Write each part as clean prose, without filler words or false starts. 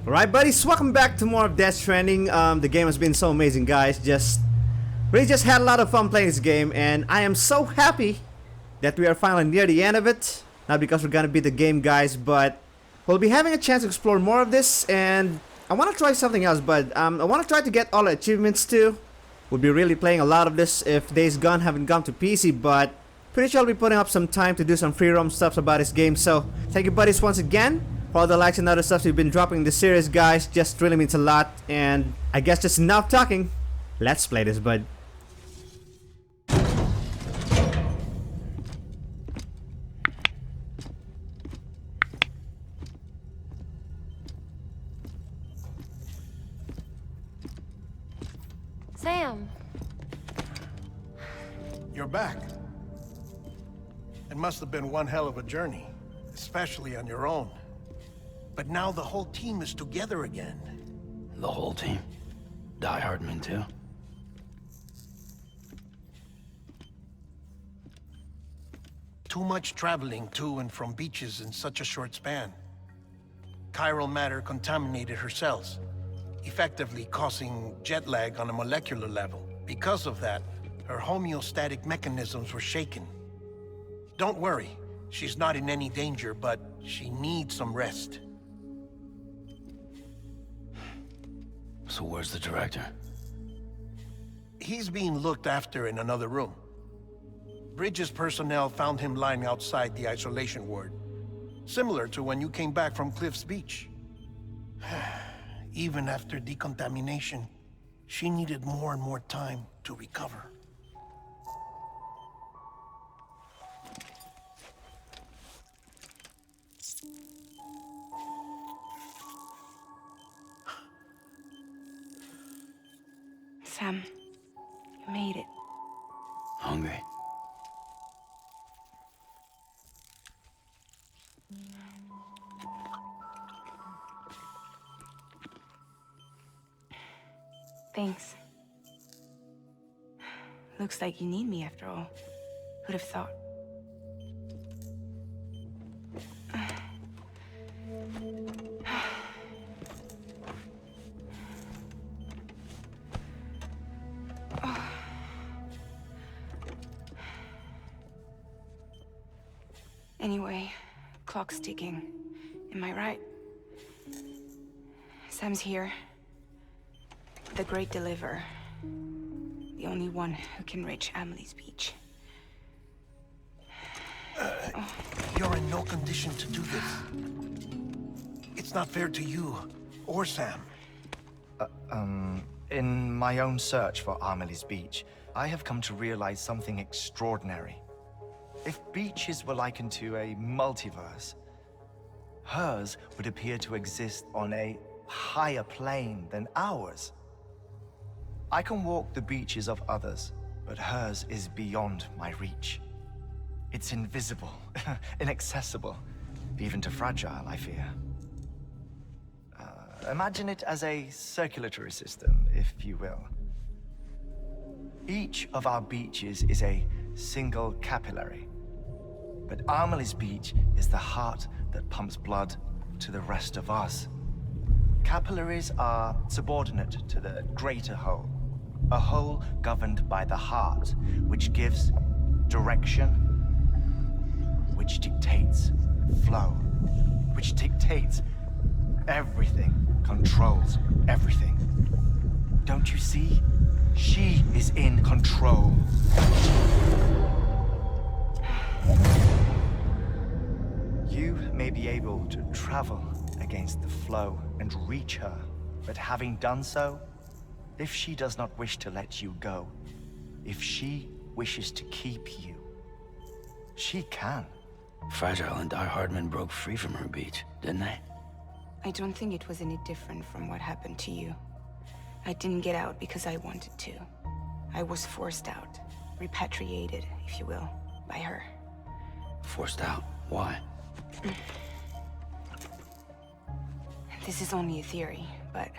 Alright buddies, welcome back to more of Death Stranding. The game has been so amazing, guys. Really just had a lot of fun playing this game, and I am so happy that we are finally near the end of it. Not because we're gonna beat the game, guys, but we'll be having a chance to explore more of this, and I want to try something else, but I want to try to get all the achievements too. We'll be really playing a lot of this if Days Gone haven't come to PC, but pretty sure I'll be putting up some time to do some free roam stuff about this game. So thank you buddies once again for all the likes and other stuff you've been dropping in this series, guys. Just really means a lot, and I guess just enough talking. Let's play this, bud. Sam. You're back. It must have been one hell of a journey, especially on your own. But now the whole team is together again. The whole team? Die-Hardman too? Too much traveling to and from beaches in such a short span. Chiral matter contaminated her cells, effectively causing jet lag on a molecular level. Because of that, her homeostatic mechanisms were shaken. Don't worry, she's not in any danger, but she needs some rest. So where's the director? He's being looked after in another room. Bridges' personnel found him lying outside the isolation ward, similar to when you came back from Cliff's Beach. Even after decontamination, she needed more and more time to recover. Sam, you made it. Hungry? Thanks. Looks like you need me after all. Who'd have thought? Anyway, clock's ticking. Am I right? Sam's here. The Great Deliverer. The only one who can reach Amelie's Beach. You're in no condition to do this. It's not fair to you or Sam. In my own search for Amelie's Beach, I have come to realize something extraordinary. If beaches were likened to a multiverse, hers would appear to exist on a higher plane than ours. I can walk the beaches of others, but hers is beyond my reach. It's invisible, inaccessible, even to fragile, I fear. Imagine it as a circulatory system, if you will. Each of our beaches is a single capillary, but Amelie's Beach is the heart that pumps blood to the rest of us. Capillaries are subordinate to the greater whole, a whole governed by the heart, which gives direction, which dictates flow, which dictates everything, controls everything. Don't you see? She is in control. You may be able to travel against the flow and reach her, but having done so, if she does not wish to let you go, if she wishes to keep you, she can. Fragile and Die-Hardman broke free from her beach, didn't they? I don't think it was any different from what happened to you. I didn't get out because I wanted to. I was forced out, repatriated, if you will, by her. Forced out? Why? This is only a theory, but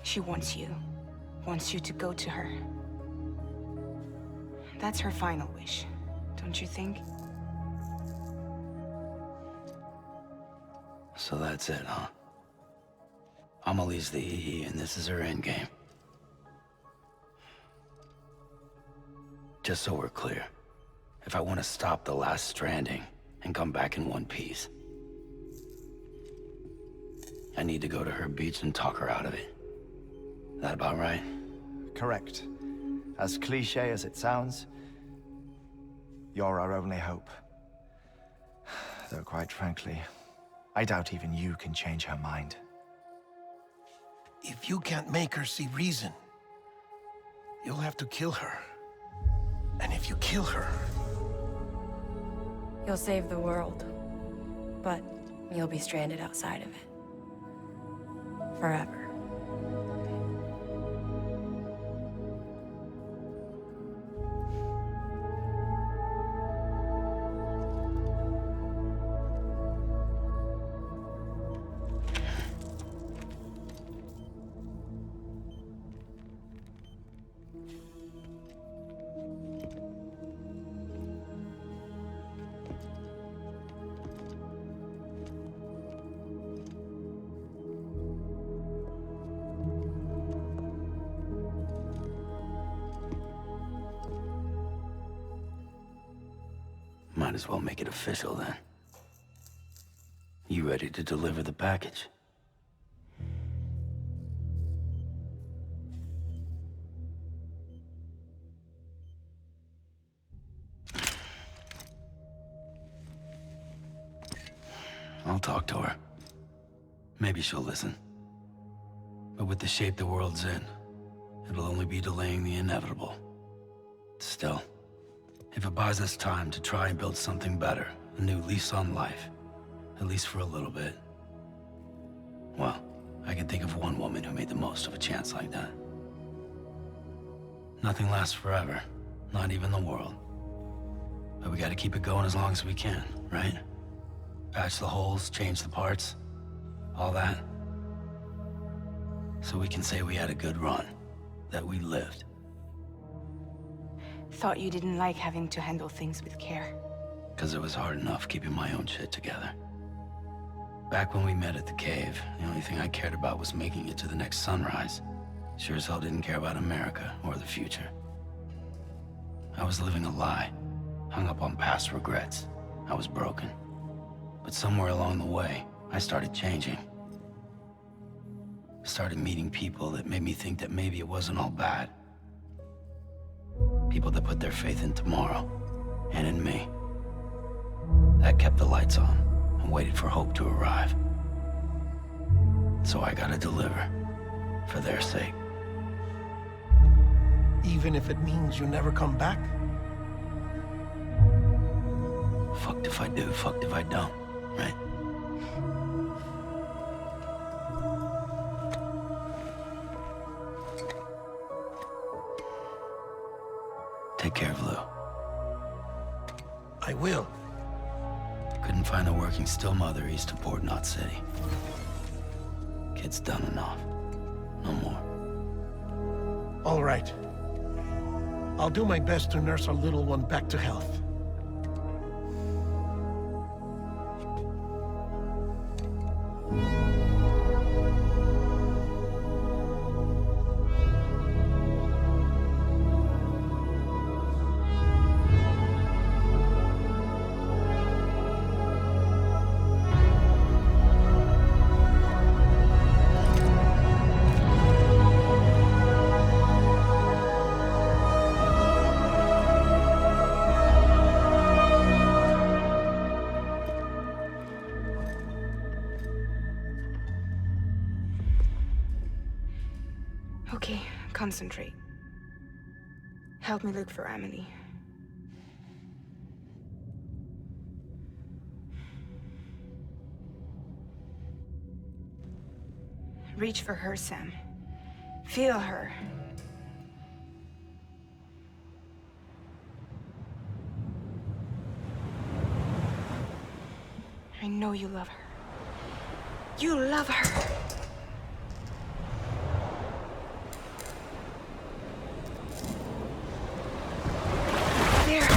she wants you to go to her. That's her final wish, don't you think? So that's it, huh? Amelie's the EE, and this is her endgame. Just so we're clear, if I want to stop the Last Stranding and come back in one piece, I need to go to her beach and talk her out of it. That about right? Correct. As cliche as it sounds, you're our only hope. Though quite frankly, I doubt even you can change her mind. If you can't make her see reason, you'll have to kill her. And if you kill her... You'll save the world, but you'll be stranded outside of it. Forever. Might as well make it official then. You ready to deliver the package? I'll talk to her. Maybe she'll listen. But with the shape the world's in, it'll only be delaying the inevitable. Still, if it buys us time to try and build something better, a new lease on life, at least for a little bit, well, I can think of one woman who made the most of a chance like that. Nothing lasts forever, not even the world. But we gotta keep it going as long as we can, right? Patch the holes, change the parts, all that. So we can say we had a good run, that we lived. Thought you didn't like having to handle things with care. 'Cause it was hard enough keeping my own shit together. Back when we met at the cave, the only thing I cared about was making it to the next sunrise. Sure as hell didn't care about America or the future. I was living a lie, hung up on past regrets. I was broken. But somewhere along the way, I started changing. Started meeting people that made me think that maybe it wasn't all bad. People that put their faith in tomorrow, and in me. That kept the lights on, and waited for hope to arrive. So I gotta deliver, for their sake. Even if it means you never come back? Fucked if I do, fucked if I don't, right? Take care of Lou. I will. Couldn't find a working still mother east of Port Knot City. Kid's done enough. No more. All right. I'll do my best to nurse our little one back to health. Okay, concentrate. Help me look for Amelie. Reach for her, Sam. Feel her. I know you love her. You love her! There!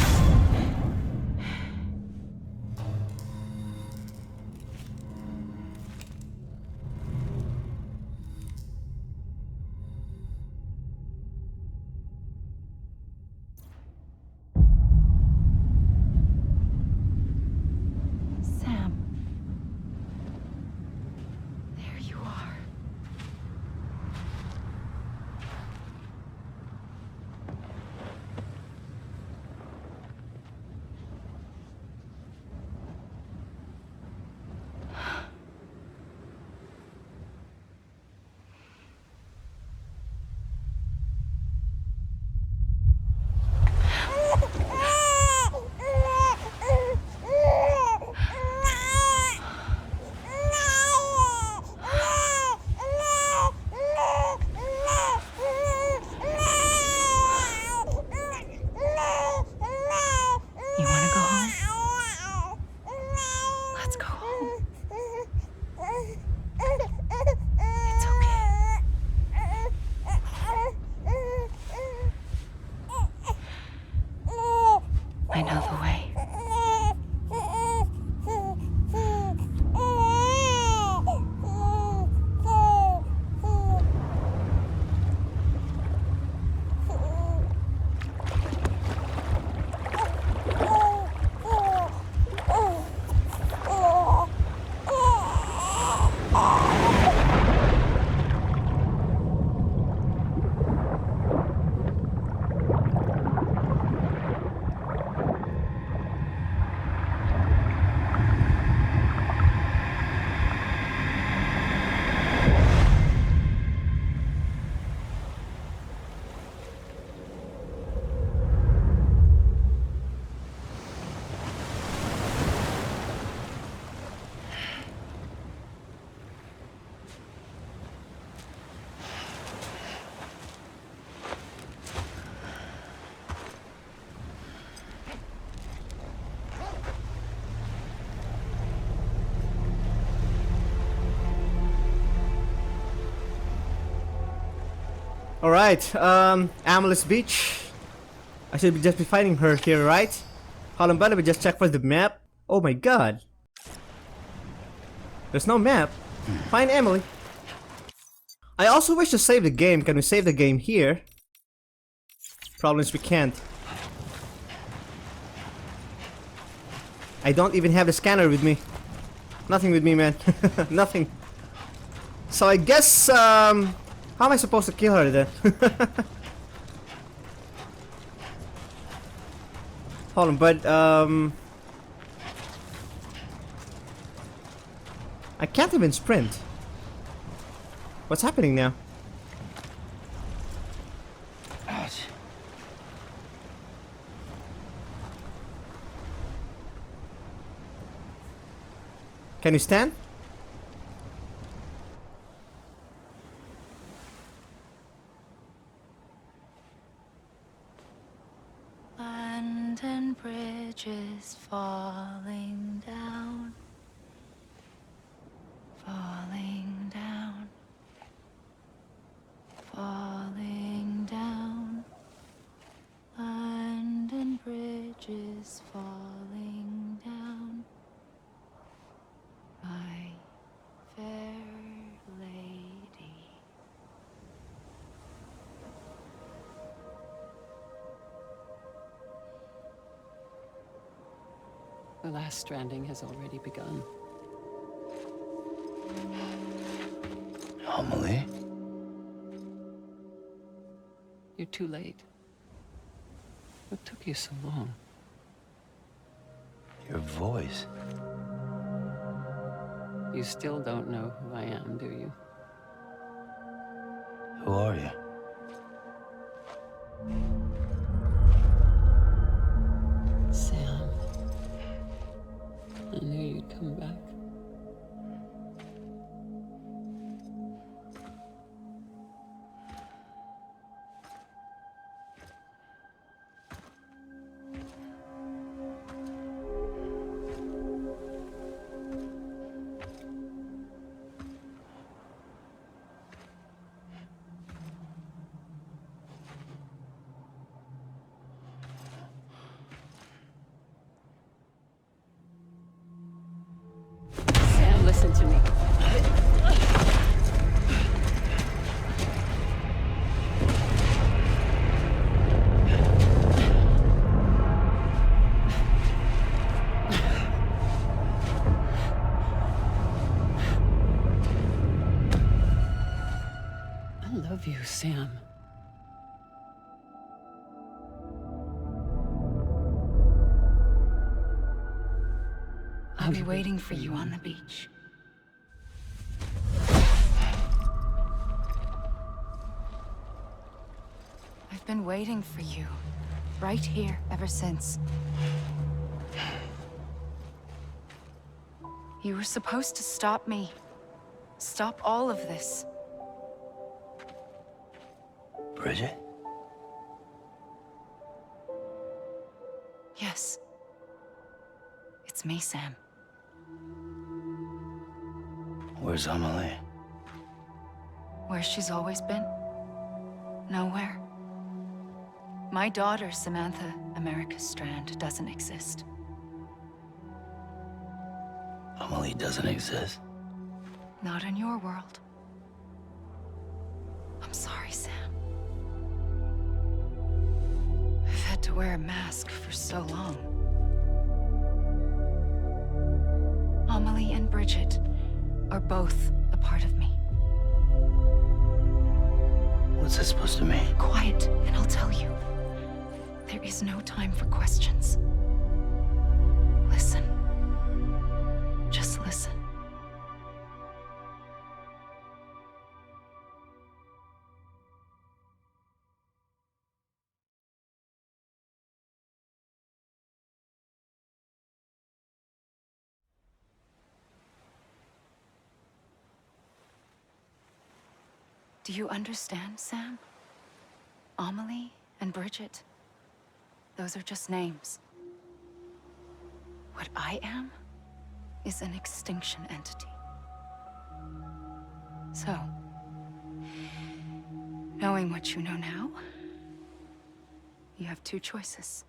Alright, Amelie's Beach. I should just be finding her here, right? Hold on, but let me just check for the map. Oh my god. There's no map. Find Emily. I also wish to save the game. Can we save the game here? Problem is we can't. I don't even have the scanner with me. Nothing with me, man. Nothing. So I guess, how am I supposed to kill her then? Hold on, but, I can't even sprint. What's happening now? Ouch. Can you stand? Land and bridges falling down, falling down, falling down. Land and bridges falling down. My fair lady. The Last Stranding has already begun. Amelie? You're too late. What took you so long? Your voice. You still don't know who I am, do you? Who are you? Sam. I knew you'd come back. Sam, listen to me. I love you, Sam. I'll be waiting for you on the beach. I've been waiting for you, right here, ever since. You were supposed to stop me. Stop all of this. Bridget? Yes. It's me, Sam. Where's Amelie? Where she's always been. Nowhere. My daughter, Samantha America Strand, doesn't exist. Amelie doesn't exist. Not in your world. I'm sorry, Sam. I've had to wear a mask for so long. Amelie and Bridget are both a part of me. What's that supposed to mean? Quiet, and I'll tell you. There is no time for questions. Listen. Just listen. Do you understand, Sam? Amelie and Bridget, those are just names. What I am is an extinction entity. So, Knowing what you know now, you have two choices.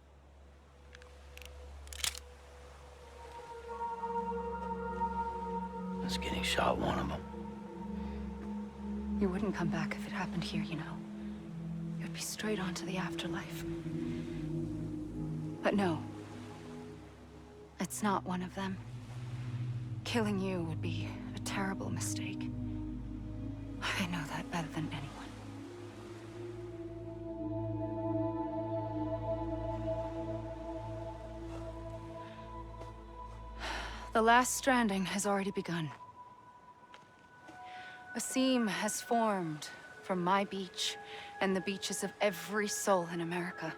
Us getting shot, one of them. You wouldn't come back if it happened here, you know. You'd be straight on to the afterlife. But no. It's not one of them. Killing you would be a terrible mistake. I know that better than anyone. The Last Stranding has already begun. A seam has formed from my beach and the beaches of every soul in America.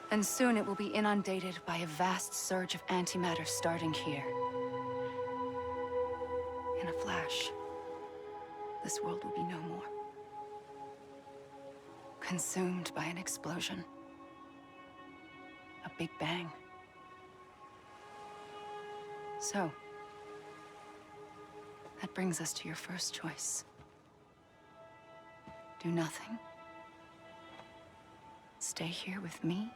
And soon it will be inundated by a vast surge of antimatter starting here. In a flash, this world will be no more. Consumed by an explosion. A big bang. So, that brings us to your first choice. Do nothing. Stay here with me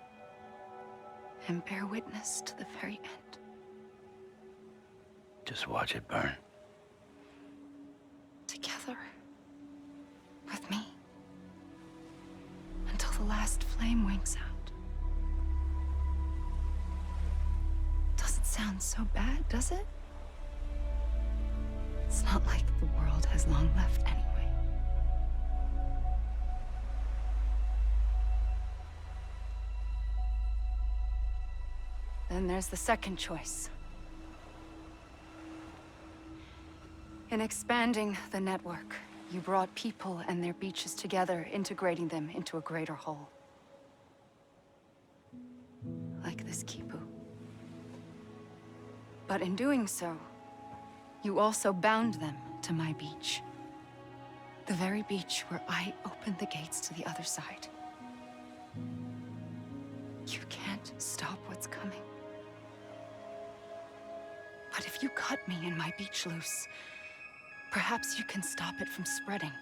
and bear witness to the very end. Just watch it burn. Together. With me. Until the last flame winks out. Doesn't sound so bad, does it? It's not like the world has long left anyway. Then there's the second choice. In expanding the network, you brought people and their beaches together, integrating them into a greater whole. Like this Kipu. But in doing so, you also bound them to my beach. The very beach where I opened the gates to the other side. You can't stop what's coming. But if you cut me and my beach loose, perhaps you can stop it from spreading.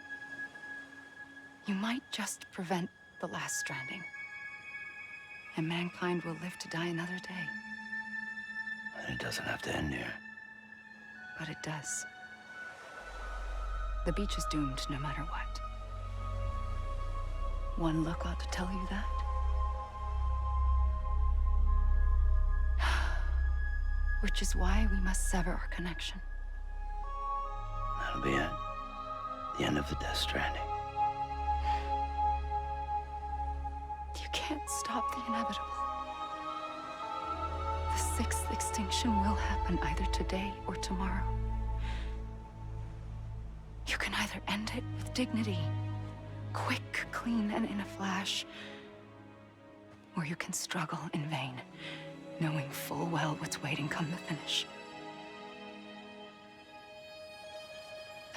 You might just prevent the Last Stranding. And mankind will live to die another day. And it doesn't have to end here. But it does. The beach is doomed no matter what. One look ought to tell you that. Which is why we must sever our connection. That'll be it. The end of the Death Stranding. You can't stop the inevitable. The sixth extinction will happen either today or tomorrow. You can either end it with dignity, quick, clean, and in a flash, or you can struggle in vain, knowing full well what's waiting come the finish.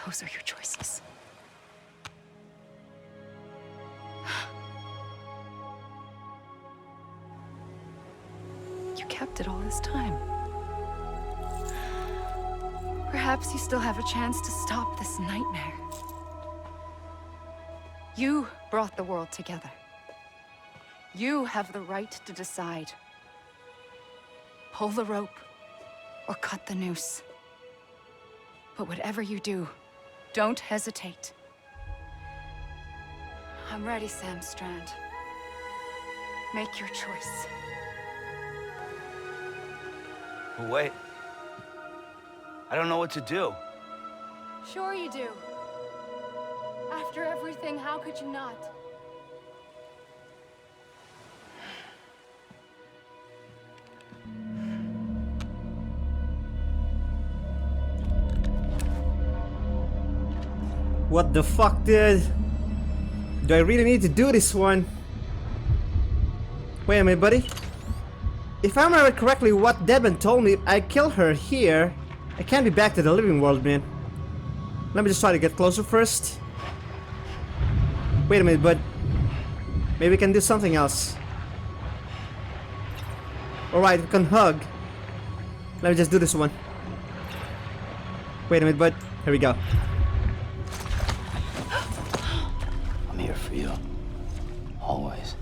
Those are your choices. You kept it all this time. Perhaps you still have a chance to stop this nightmare. You brought the world together. You have the right to decide. Pull the rope or cut the noose. But whatever you do, don't hesitate. I'm ready, Sam Strand. Make your choice. But wait. I don't know what to do. Sure you do. After everything, how could you not? What the fuck, dude? Do I really need to do this one? Wait a minute, buddy. If I remember correctly what Devin told me, I killed her here. I can't be back to the living world, man. Let me just try to get closer first. Wait a minute, bud. Maybe we can do something else. Alright, we can hug. Let me just do this one. Wait a minute, bud. Here we go. I'm here for you. Always.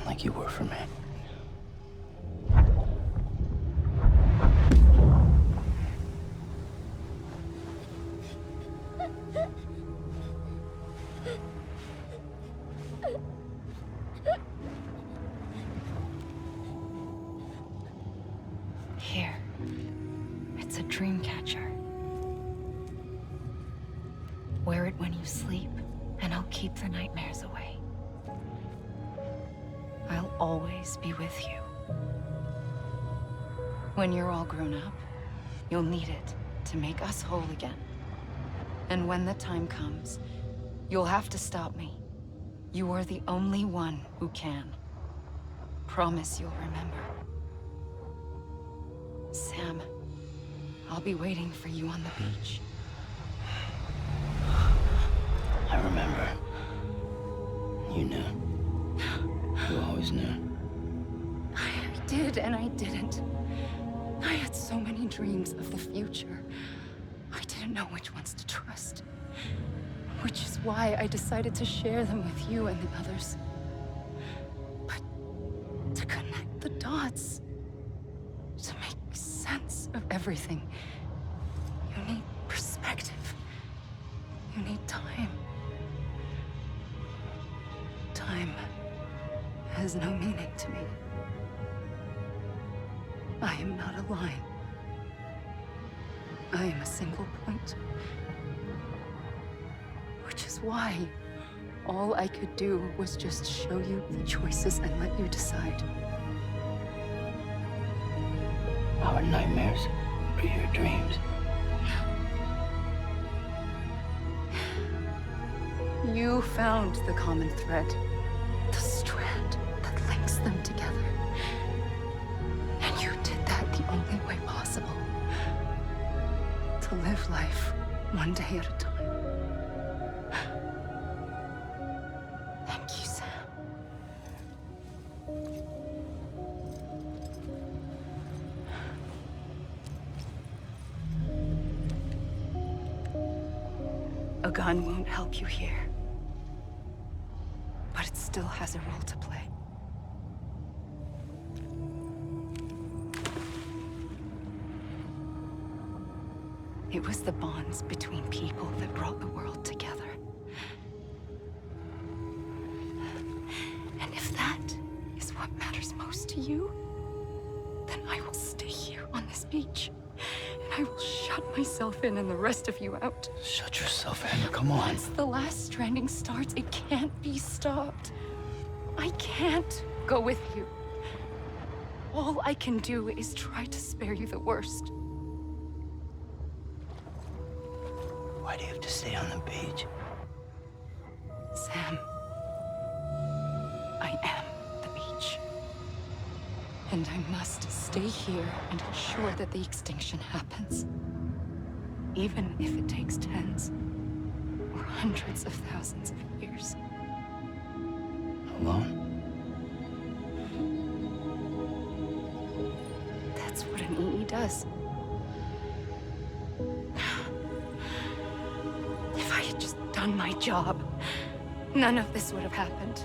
Like you were for me. Here. It's a dream catcher. Wear it when you sleep, and I'll keep the nightmares away. I'll always be with you. When you're all grown up, you'll need it to make us whole again. And when the time comes, you'll have to stop me. You are the only one who can. Promise you'll remember. Sam, I'll be waiting for you on the beach. I remember. You knew. You always knew. I did and I didn't. I had so many dreams of the future. I didn't know which ones to trust. Which is why I decided to share them with you and the others. But to connect the dots, to make sense of everything, you need perspective. You need time. Time has no meaning to me. I am not a line. I am a single point. Which is why all I could do was just show you the choices and let you decide. Our nightmares or your dreams? You found the common thread, the strand that links them together. And you did that the only way possible. To live life one day at a time. Thank you, Sam. A gun won't help you here. But it still has a role to play. It was the bonds between people that brought the world together. And if that is what matters most to you, then I will stay here on this beach. And I will shut myself in and the rest of you out. Shut yourself in, come on. Once the Last Stranding starts, it can't be stopped. I can't go with you. All I can do is try to spare you the worst. Why do you have to stay on the beach? Sam, I am the beach. And I must stay here and ensure that the extinction happens. Even if it takes tens or hundreds of thousands of years. Alone? That's what an EE does. If I had just done my job, none of this would have happened.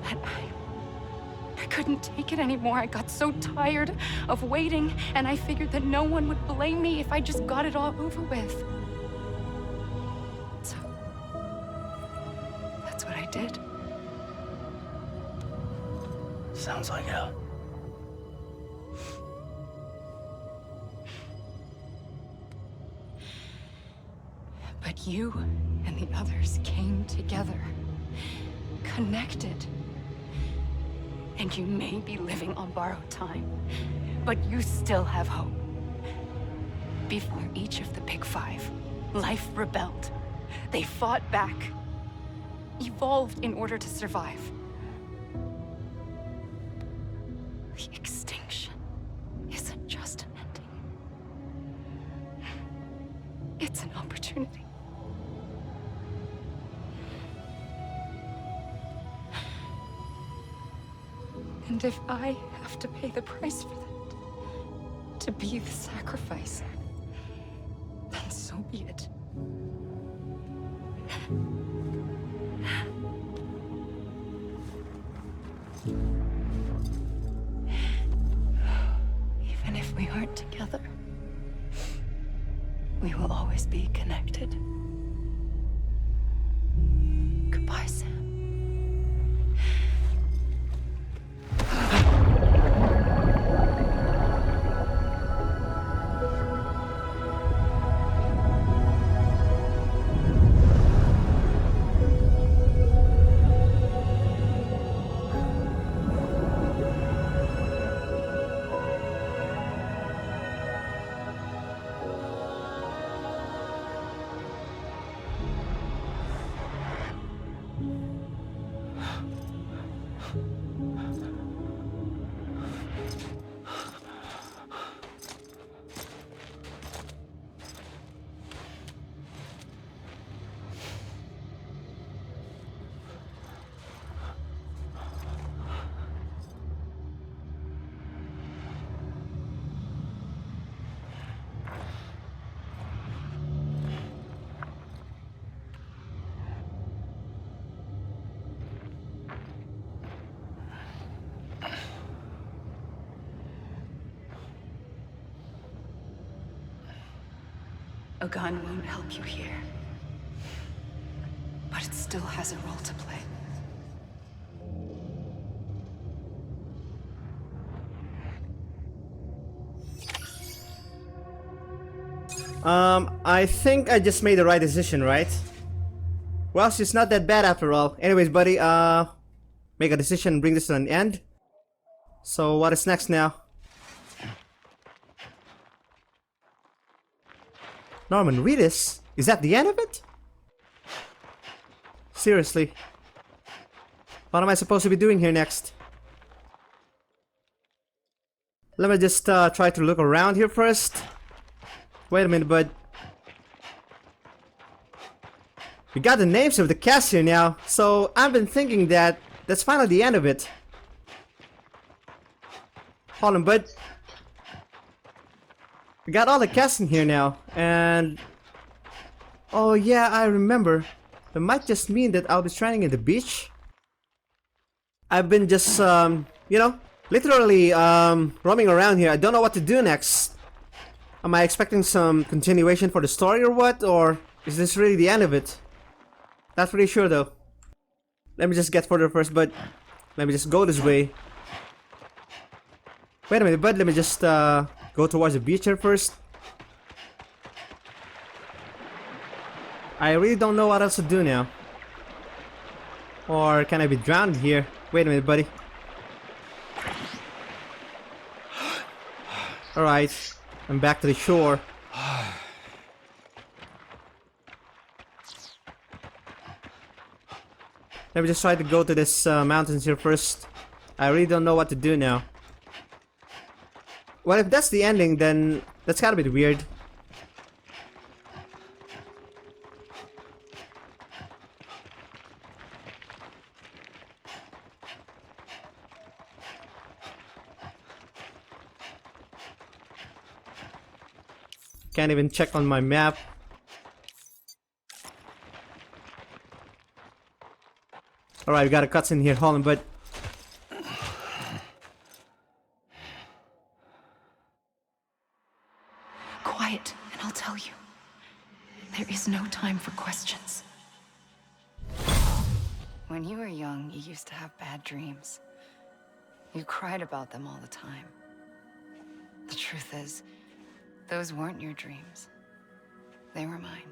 But I couldn't take it anymore. I got so tired of waiting, and I figured that no one would blame me if I just got it all over with. So, that's what I did. Sounds like hell. But you and the others came together, connected. And you may be living on borrowed time, but you still have hope. Before each of the Big Five, life rebelled. They fought back, evolved in order to survive. The extinction isn't just an ending. It's an opportunity. And if I have to pay the price for that, to be the sacrifice, then so be it. Even if we aren't together, we will always be connected. Goodbye, Sam. A gun won't help you here, but it still has a role to play. I think I just made the right decision, right? Well, she's not that bad after all. Anyways, buddy, make a decision, bring this to an end. So what is next now? Norman Reedus? Is that the end of it? Seriously. What am I supposed to be doing here next? Let me just try to look around here first. Wait a minute, bud. We got the names of the cast here now, so I've been thinking that that's finally the end of it. Hold on, bud. We got all the cast in here now, and... oh yeah, I remember. That might just mean that I'll be stranding at the beach. I've been just, you know, literally, roaming around here. I don't know what to do next. Am I expecting some continuation for the story or what? Or is this really the end of it? Not really sure though. Let me just get further first, but let me just go this way. Wait a minute, bud. Let me just go towards the beach here first. I really don't know what else to do now. Or can I be drowned here? Wait a minute, buddy. Alright, I'm back to the shore. Let me just try to go to this mountains here first. I really don't know what to do now. Well, if that's the ending, then that's gotta be weird. Can't even check on my map. Alright, we got a cutscene here, hold on, but... Quiet, and I'll tell you. There is no time for questions. When you were young, you used to have bad dreams. You cried about them all the time. The truth is, those weren't your dreams. They were mine.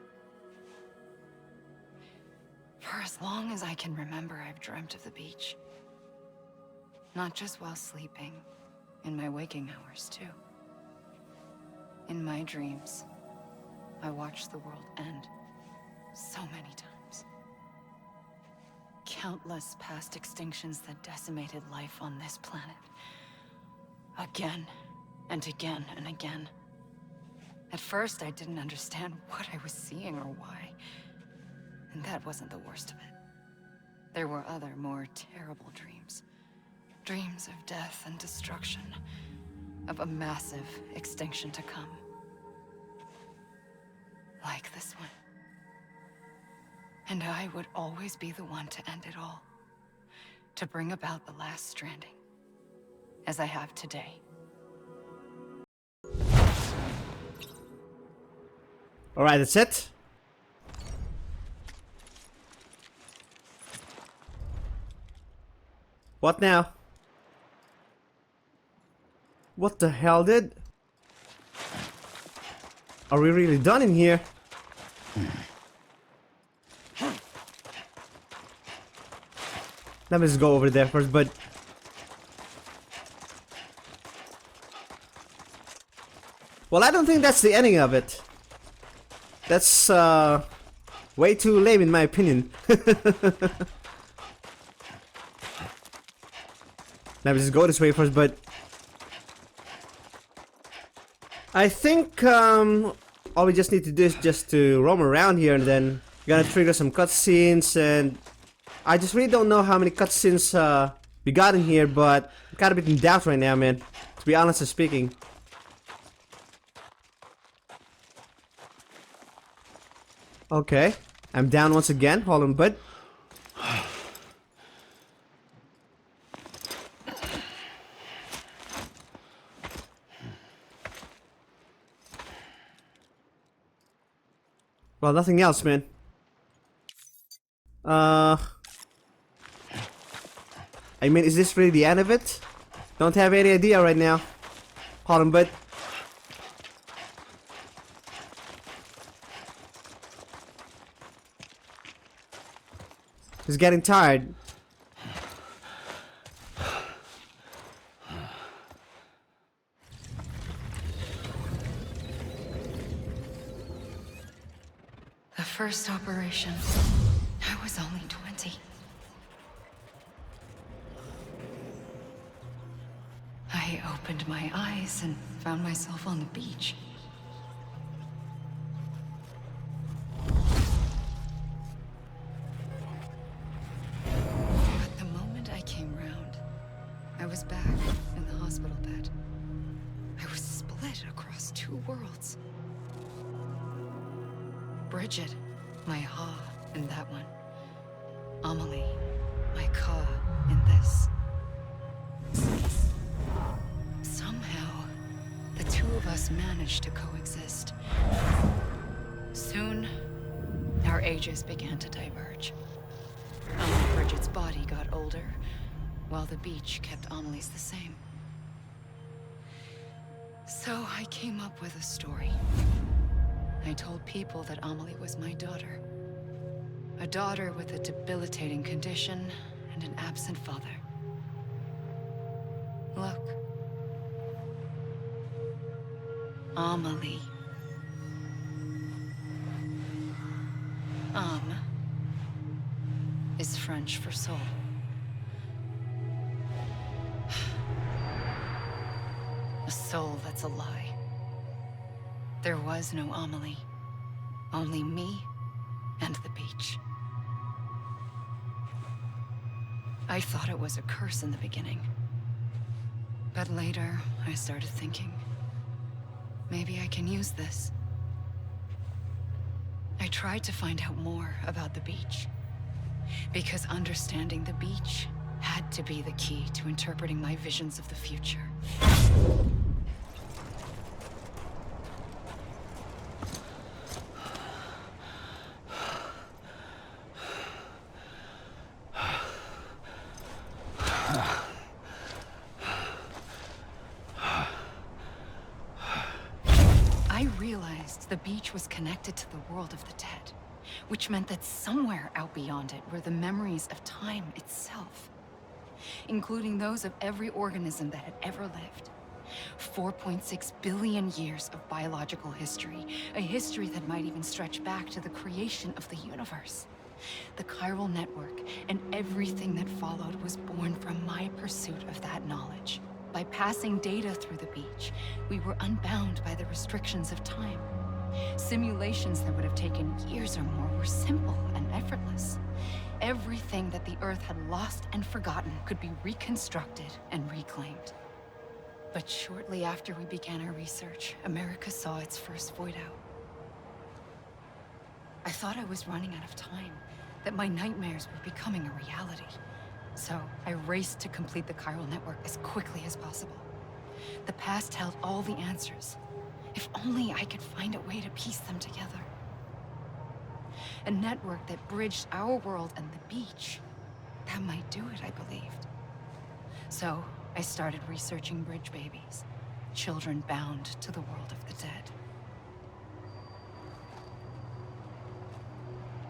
For as long as I can remember, I've dreamt of the beach. Not just while sleeping, in my waking hours too. In my dreams, I watched the world end so many times. Countless past extinctions that decimated life on this planet. Again, and again, and again. At first, I didn't understand what I was seeing or why. And that wasn't the worst of it. There were other, more terrible dreams. Dreams of death and destruction. Of a massive extinction to come. Like this one. And I would always be the one to end it all. To bring about the Last Stranding. As I have today. Alright, that's it. What now? What the hell, dude? Are we really done in here? Let me just go over there first, but... Well, I don't think that's the ending of it. That's, way too lame in my opinion. Let me just go this way first, but... I think, all we just need to do is just to roam around here, and then we're gonna trigger some cutscenes, and... I just really don't know how many cutscenes, we got in here, but I'm kind of a bit in doubt right now, man. To be honest speaking. Okay, I'm down once again. Hold on, bud. Well, nothing else, man. I mean, is this really the end of it? Don't have any idea right now. Hold on, bud. He's getting tired. The first operation, I was only 20. I opened my eyes and found myself on the beach. But the moment I came round, I was back in the hospital bed. I was split across two worlds. Bridget, my ha in that one. Amelie, my ka in this. Somehow, the two of us managed to coexist. Soon, our ages began to diverge. Bridget's body got older, while the beach kept Amelie's the same. So I came up with a story. I told people that Amelie was my daughter. A daughter with a debilitating condition and an absent father. Look. Amelie. Is French for soul. A soul that's a lie. There was no Amelie. Only me and the beach. I thought it was a curse in the beginning. But later, I started thinking, maybe I can use this. I tried to find out more about the beach. Because understanding the beach had to be the key to interpreting my visions of the future. I realized the beach was connected to the world of the dead, which meant that somewhere out beyond it were the memories of time itself, including those of every organism that had ever lived. 4.6 billion years of biological history, a history that might even stretch back to the creation of the universe. The Chiral Network and everything that followed was born from my pursuit of that knowledge. By passing data through the beach, we were unbound by the restrictions of time. Simulations that would have taken years or more were simple and effortless. Everything that the Earth had lost and forgotten could be reconstructed and reclaimed. But shortly after we began our research, America saw its first void out. I thought I was running out of time, that my nightmares were becoming a reality. So I raced to complete the Chiral Network as quickly as possible. The past held all the answers. If only I could find a way to piece them together. A network that bridged our world and the beach. That might do it, I believed. So I started researching bridge babies, children bound to the world of the dead.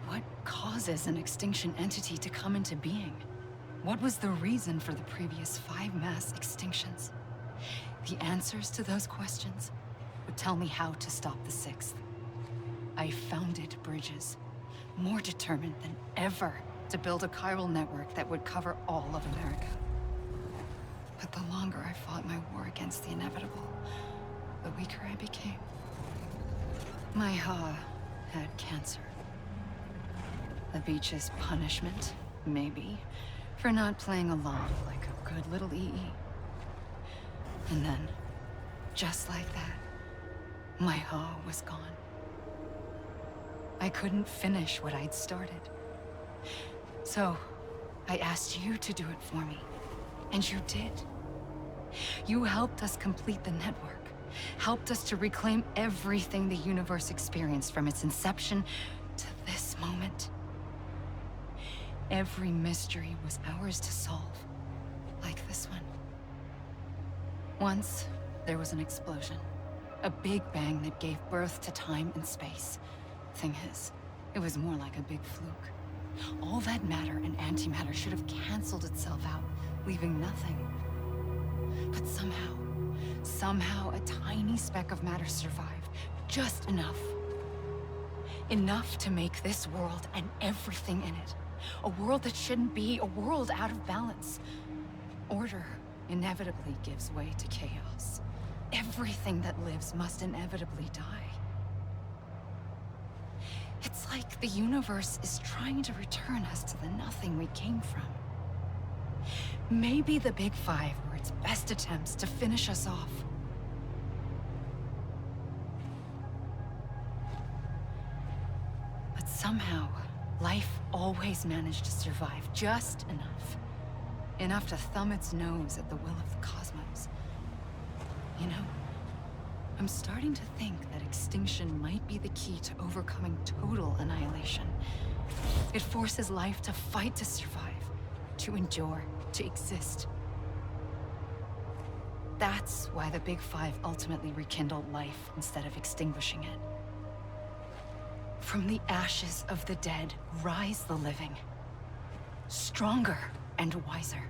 What causes an extinction entity to come into being? What was the reason for the previous 5 mass extinctions? The answers to those questions would tell me how to stop the 6th. I founded bridges, more determined than ever to build a chiral network that would cover all of America. But the longer I fought my war against the inevitable, the weaker I became. My Ha had cancer. The beach's punishment, maybe, for not playing along like a good little EE. And then, just like that, my Ha was gone. I couldn't finish what I'd started. So, I asked you to do it for me, and you did. You helped us complete the network, helped us to reclaim everything the universe experienced from its inception to this moment. Every mystery was ours to solve, like this one. Once, there was an explosion. A big bang that gave birth to time and space. Thing is, it was more like a big fluke. All that matter and antimatter should have canceled itself out, leaving nothing. But somehow a tiny speck of matter survived. Just enough. Enough to make this world and everything in it. A world that shouldn't be, a world out of balance. Order inevitably gives way to chaos. Everything that lives must inevitably die. It's like the universe is trying to return us to the nothing we came from. Maybe the Big Five were its best attempts to finish us off. But somehow, life always managed to survive just enough. Enough to thumb its nose at the will of the cosmos. You know, I'm starting to think that extinction might be the key to overcoming total annihilation. It forces life to fight to survive, to endure, to exist. That's why the Big Five ultimately rekindled life instead of extinguishing it. From the ashes of the dead rise the living. Stronger and wiser.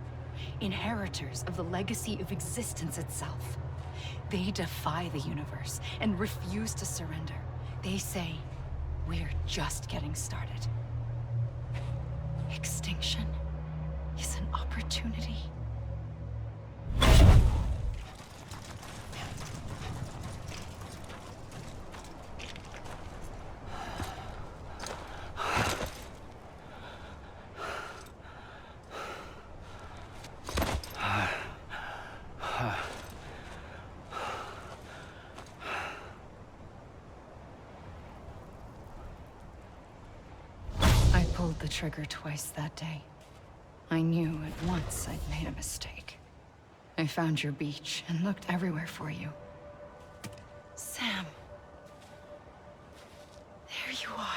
Inheritors of the legacy of existence itself. They defy the universe and refuse to surrender. They say, we're just getting started. Extinction is an opportunity. I pulled the trigger twice that day. I knew at once I'd made a mistake. I found your beach and looked everywhere for you. Sam. There you are.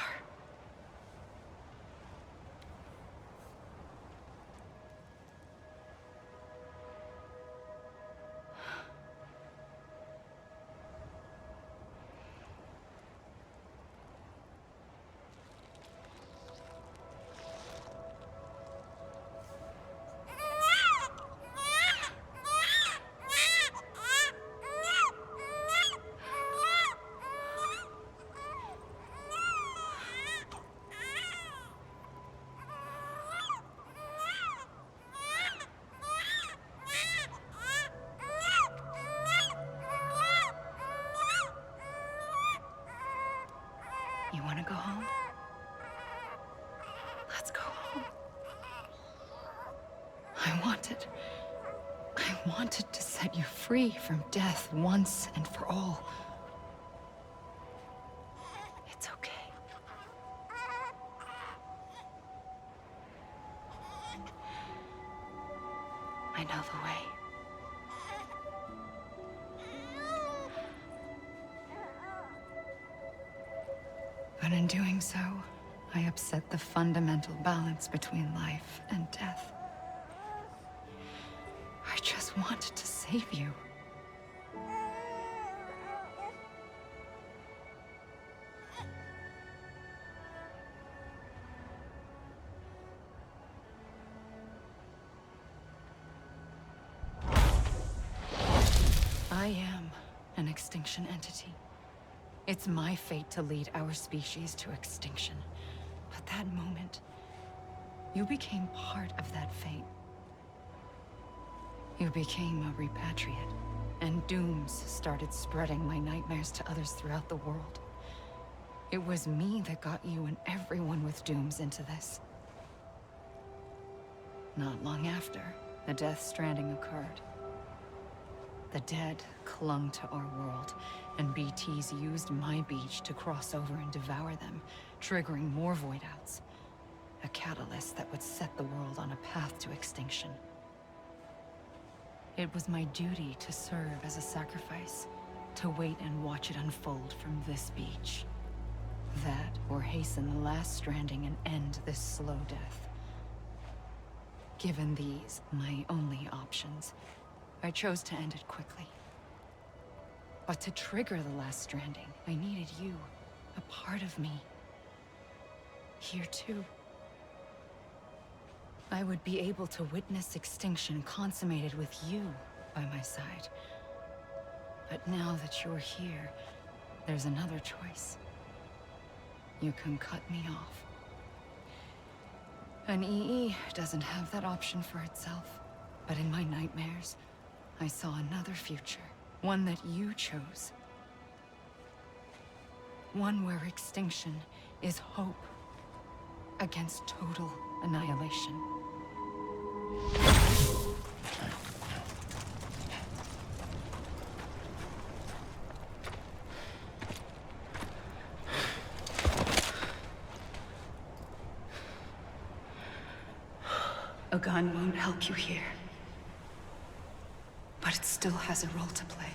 You want to go home? Let's go home. I wanted to set you free from death once and for all. It's okay. I know the way. But in doing so, I upset the fundamental balance between life and death. I just wanted to save you. I am an extinction entity. It's my fate to lead our species to extinction. But that moment, you became part of that fate. You became a repatriate, and dooms started spreading my nightmares to others throughout the world. It was me that got you and everyone with dooms into this. Not long after, the Death Stranding occurred. The dead clung to our world, and BTs used my beach to cross over and devour them, triggering more void outs. A catalyst that would set the world on a path to extinction. It was my duty to serve as a sacrifice, to wait and watch it unfold from this beach. That, or hasten the Last Stranding and end this slow death. Given these, my only options, I chose to end it quickly. But to trigger the Last Stranding, I needed you, a part of me. Here too. I would be able to witness extinction consummated with you by my side. But now that you're here, there's another choice. You can cut me off. An EE doesn't have that option for itself. But in my nightmares, I saw another future. One that you chose. One where extinction is hope against total annihilation. A gun won't help you here. But it still has a role to play.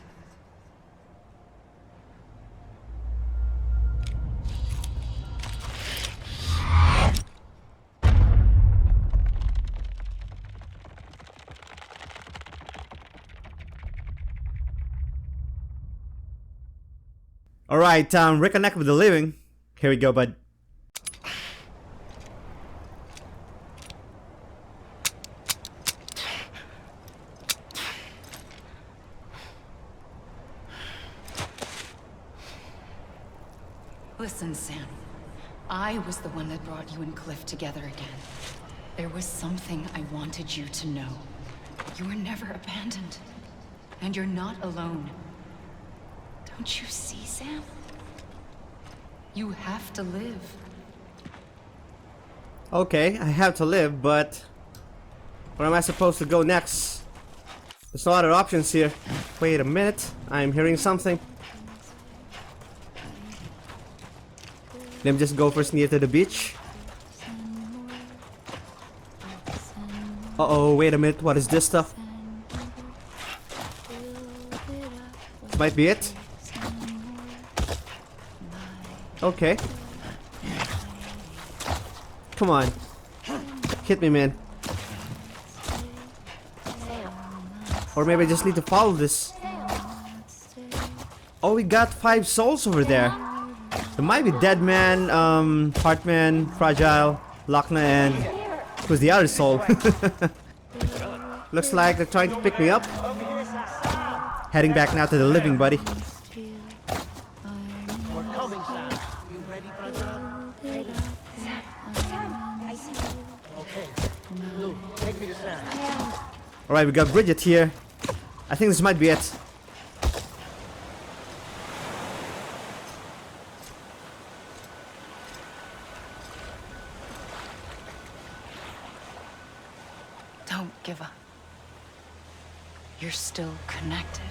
Alright, reconnect with the living. Here we go, bud. Listen, Sam. I was the one that brought you and Cliff together again. There was something I wanted you to know. You were never abandoned. And you're not alone. Don't you see, Sam? You have to live. Okay, I have to live, but where am I supposed to go next? There's no other options here. Wait a minute, I'm hearing something. Let me just go first near to the beach. Uh-oh, wait a minute, what is this stuff? This might be it. Okay. Come on. Hit me, man. Or maybe I just need to follow this. Oh, we got 5 souls over there. There might be Deadman, Heartman, Fragile, Lockne, and who's the other soul? Looks like they're trying to pick me up. Heading back now to the living, buddy. Alright, we got Bridget here. I think this might be it. Don't give up. You're still connected.